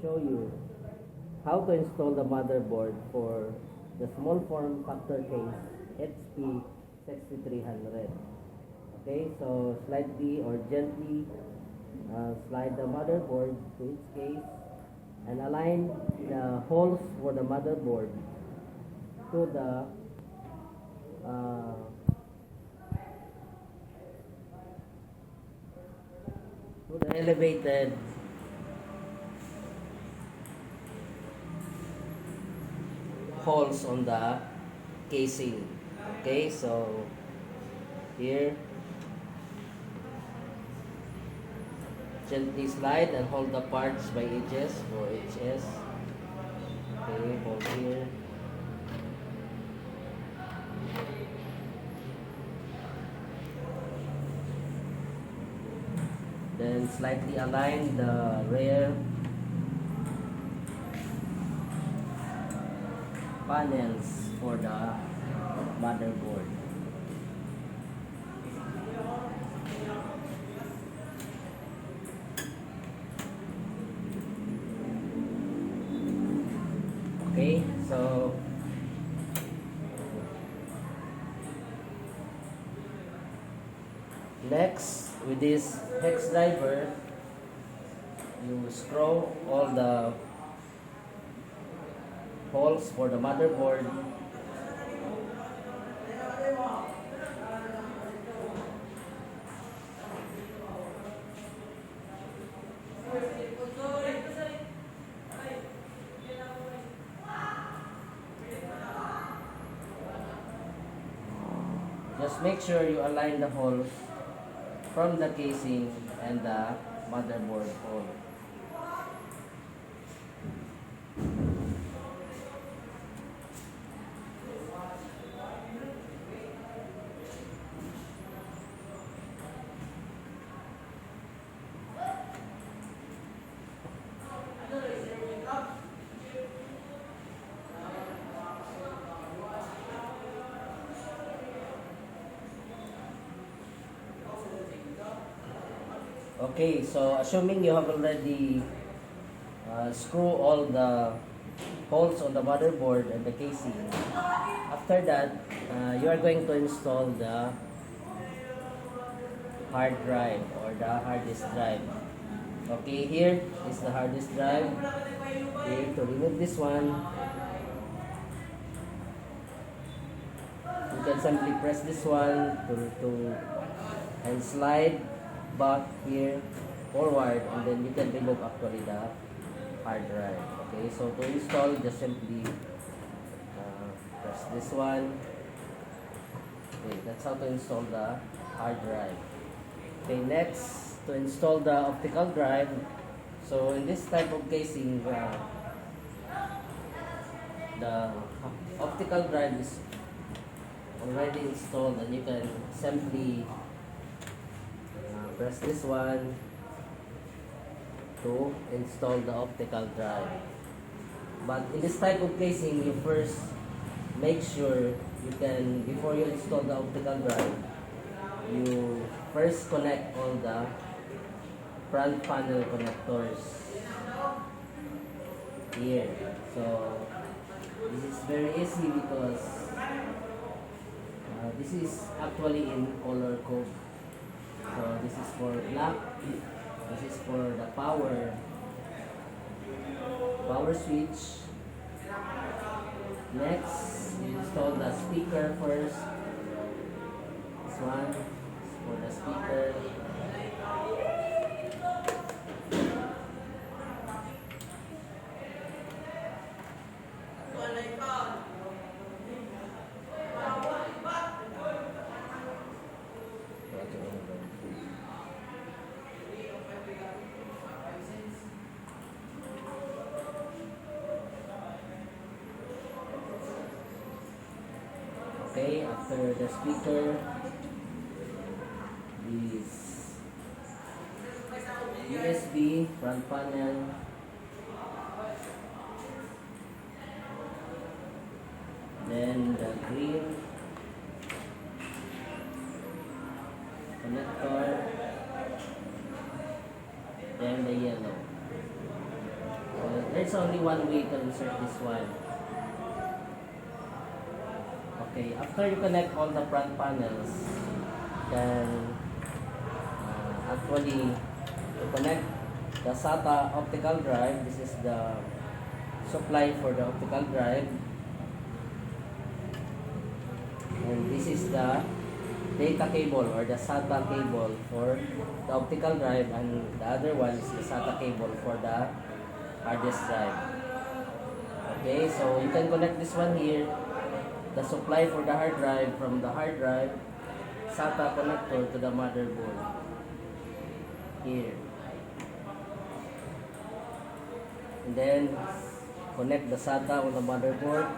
show you how to install the motherboard for the small form factor case HP 6300. Okay, so slightly or gently slide the motherboard to its case and align the holes for the motherboard to the elevated holes on the casing. Okay, so here gently slide and hold the parts by edges or HS. Okay, hold here. Then slightly align the rear panels for the motherboard. Okay, so next, with this hex driver, you screw all the holes for the motherboard. Just make sure you align the holes from the casing and the motherboard hole. Okay, so assuming you have already screw all the holes on the motherboard and the casing, after that, you are going to install the hard drive or the hard disk drive. Okay, here is the hard disk drive. Okay, to remove this one, you can simply press this one and slide back here forward, and then you can remove actually the hard drive. Okay, so to install, just simply press this one. Okay, that's how to install the hard drive. Okay, next, to install the optical drive. So in this type of casing, the optical drive is already installed, and you can simply press this one to install the optical drive. But in this type of casing, you first make sure you can, before you install the optical drive, you first connect all the front panel connectors here. So this is very easy because this is actually in color code. So this is for black, this is for the power switch. Next, install the speaker first. This one is for the speaker. Okay, after the speaker is USB front panel, then the green connector, then the yellow. So There's only one way to insert this one. Okay, after you connect all the front panels, then actually to connect the SATA optical drive, this is the supply for the optical drive, and this is the data cable or the SATA cable for the optical drive, and the other one is the SATA cable for the hard disk drive. Okay, so you can connect this one here, the supply for the hard drive, from the hard drive SATA connector to the motherboard here, and then connect the SATA on the motherboard,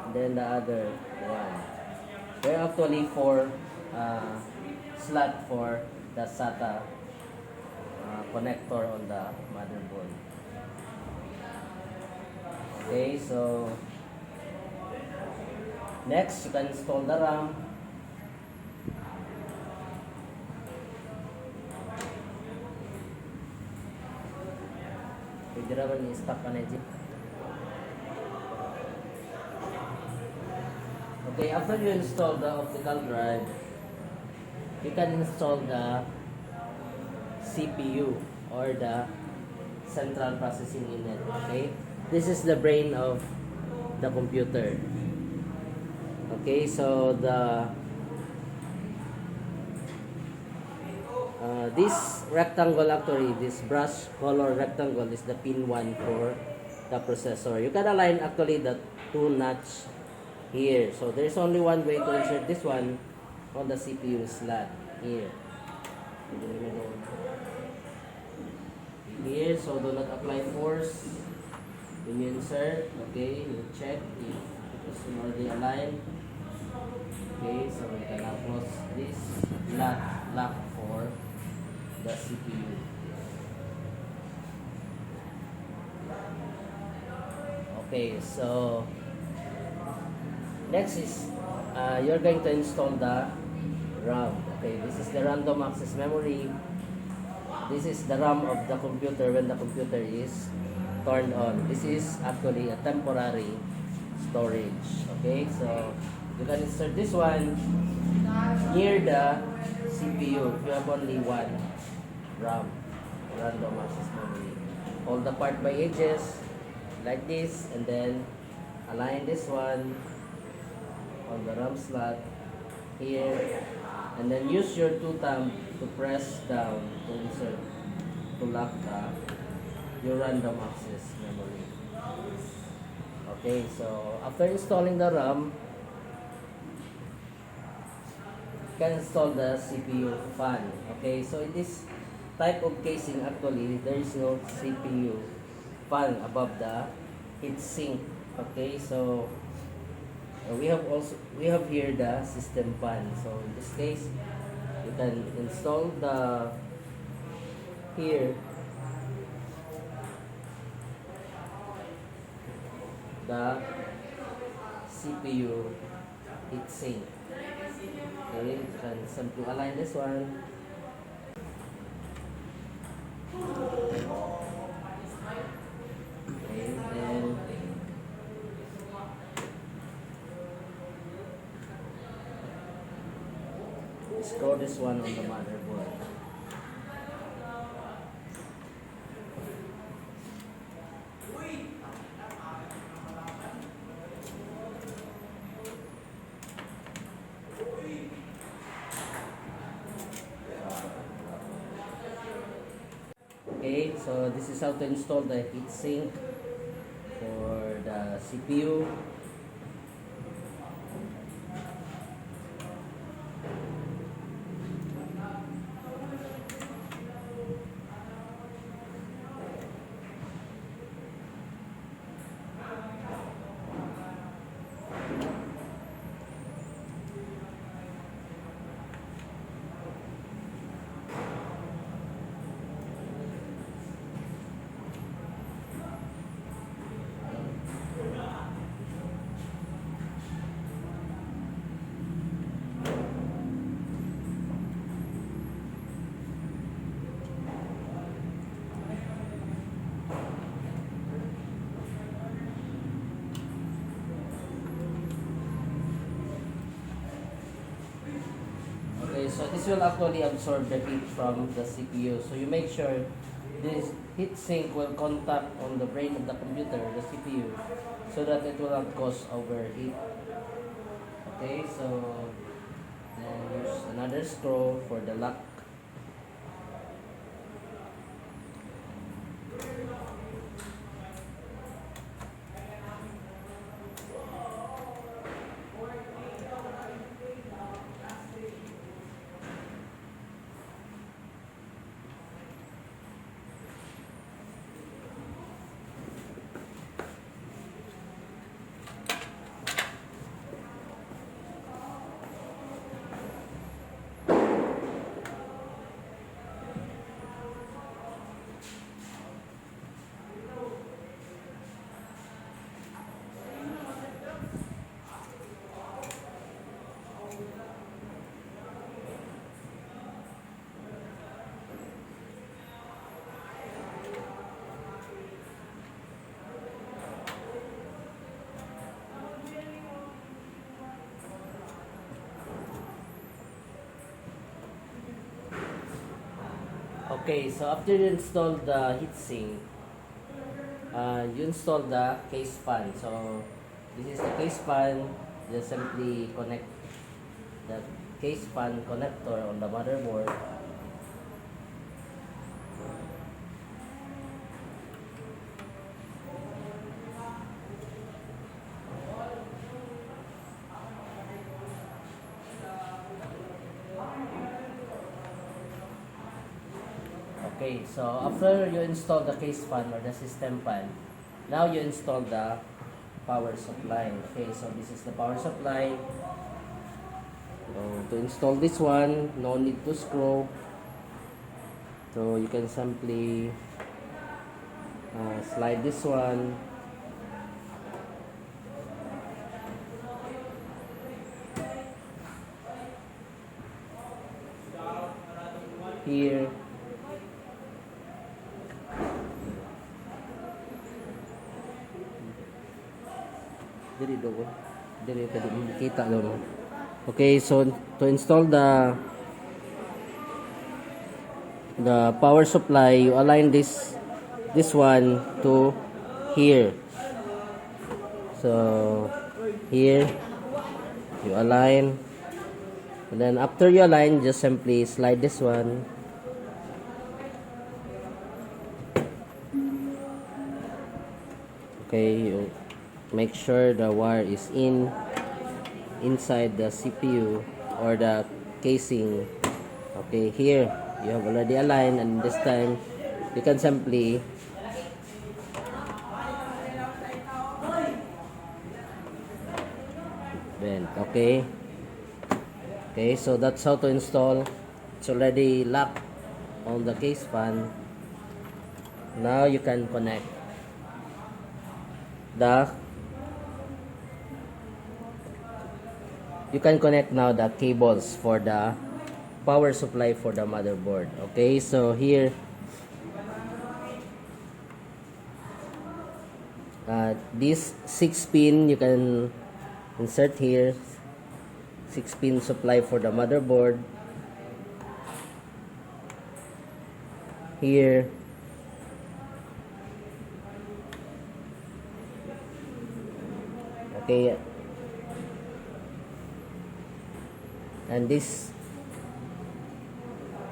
and then the other one. There are actually 4 slot for the SATA connector on the motherboard. Okay, so next you can install the RAM. Pwede naman i-stop ka na dyan. Okay, after you install the optical drive, you can install the CPU or the central processing unit. Okay, this is the brain of the computer. Okay, so the this rectangle, actually this brush color rectangle, is the pin 1 for the processor. You can align actually the 2 notch here. So there's only one way to insert this one on the CPU slot here. Here, so do not apply force when you insert. Okay, you check if it is already aligned. Okay, so we can now close this lock for the CPU. Okay, so next is you're going to install the RAM. Okay, this is the random access memory. This is the RAM of the computer when the computer is turned on. This is actually a temporary storage. Okay, so you can insert this one near the CPU if you have only one RAM, random access memory. Hold the part by edges like this, and then align this one on the RAM slot here, and then use your 2 thumb to press down to insert, to lock your random access memory. Okay, so after installing the RAM, you can install the CPU fan. Okay, so in this type of casing, actually there is no CPU fan above the heatsink. Okay, so we have here the system fan. So in this case, you can install the here the CPU heatsink. Okay, you can simply align this one. Okay, then screw this one on the motherboard. Okay, so this is how to install the heatsink for the CPU. so this will actually absorb the heat from the CPU. So you make sure this heat sink will contact on the brain of the computer, the CPU, so that it will not cause overheat. Okay, so then use another screw for the lock. Okay, so after you install the heatsink, you install the case fan. So this is the case fan. Just simply connect the case fan connector on the motherboard. Okay, so after you install the case fan or the system fan, now you install the power supply. Okay, so this is the power supply. So to install this one, no need to screw. So you can simply slide this one. Here. Diri tadi kita dulu. Okay, so to install the power supply, you align this one to here. So here you align, and then after you align, just simply slide this one. Okay, you make sure the wire is inside the CPU or the casing. Okay, here you have already aligned, and this time you can simply bend. Okay, so that's how to install. It's already locked on the case fan. Now you can connect now the cables for the power supply for the motherboard. Okay, so here this 6-pin you can insert here, 6-pin supply for the motherboard. Here okay, and this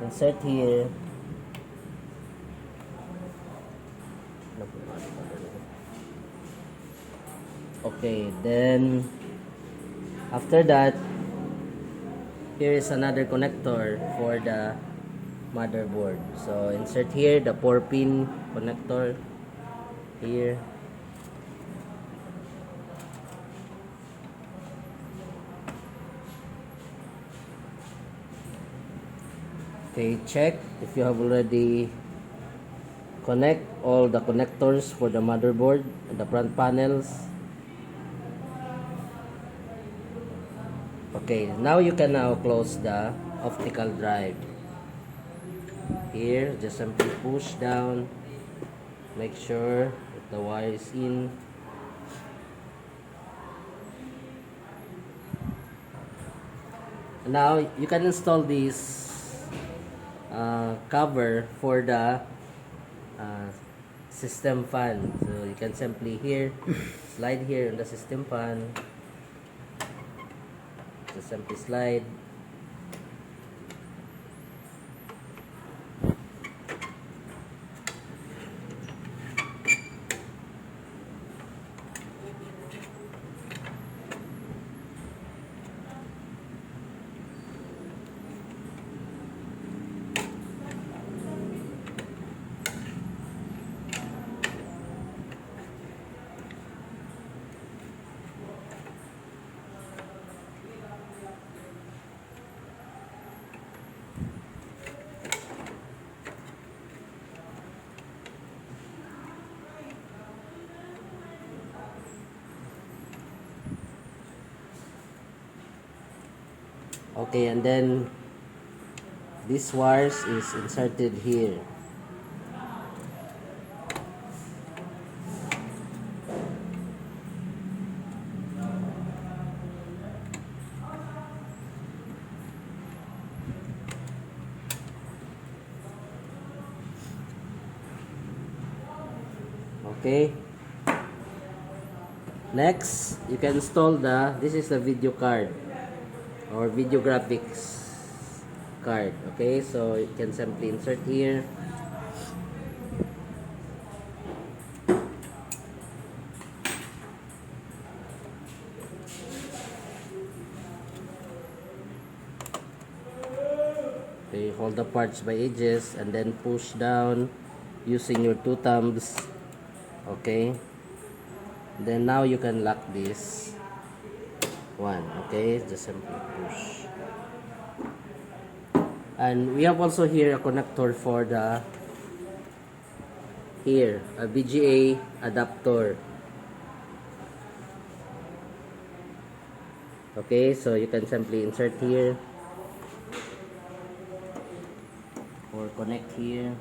insert here. Okay, then after that, here is another connector for the motherboard. So insert here the 4-pin connector here. Okay, check if you have already connect all the connectors for the motherboard and the front panels. Okay, now you can now close the optical drive. Here, just simply push down, make sure that the wire is in. Now you can install this cover for the uh, system fan. So you can simply here slide here on the system fan. Just simply slide. Okay, and then this wires is inserted here. Okay. Next, you can install this is the video card or video graphics card. Okay, so you can simply insert here. Okay, hold the parts by edges and then push down using your two thumbs. Okay, then now you can lock this one. Okay, just simply push. And we have also here a connector for the a VGA adapter. Okay, so you can simply insert here or connect here.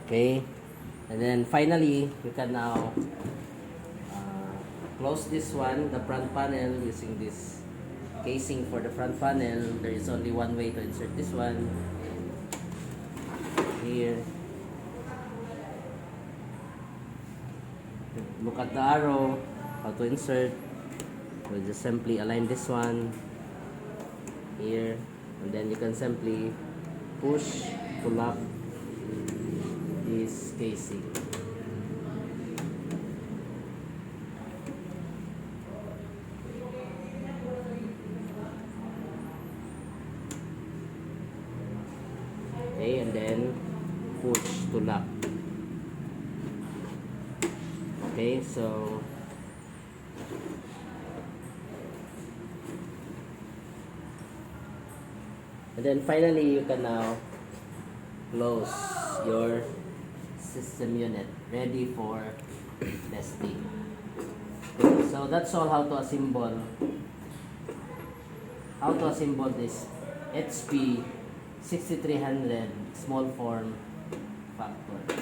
Okay, and then finally you can now close this one, the front panel, using this casing for the front panel. There is only one way to insert this one here. Look at the arrow, how to insert. We'll just simply align this one here, and then you can simply push to lock this casing. Okay, and then push to lock. Okay, so and then finally you can now close your system unit, ready for testing. Okay, so that's all how to assemble this HP 6300 small form factor.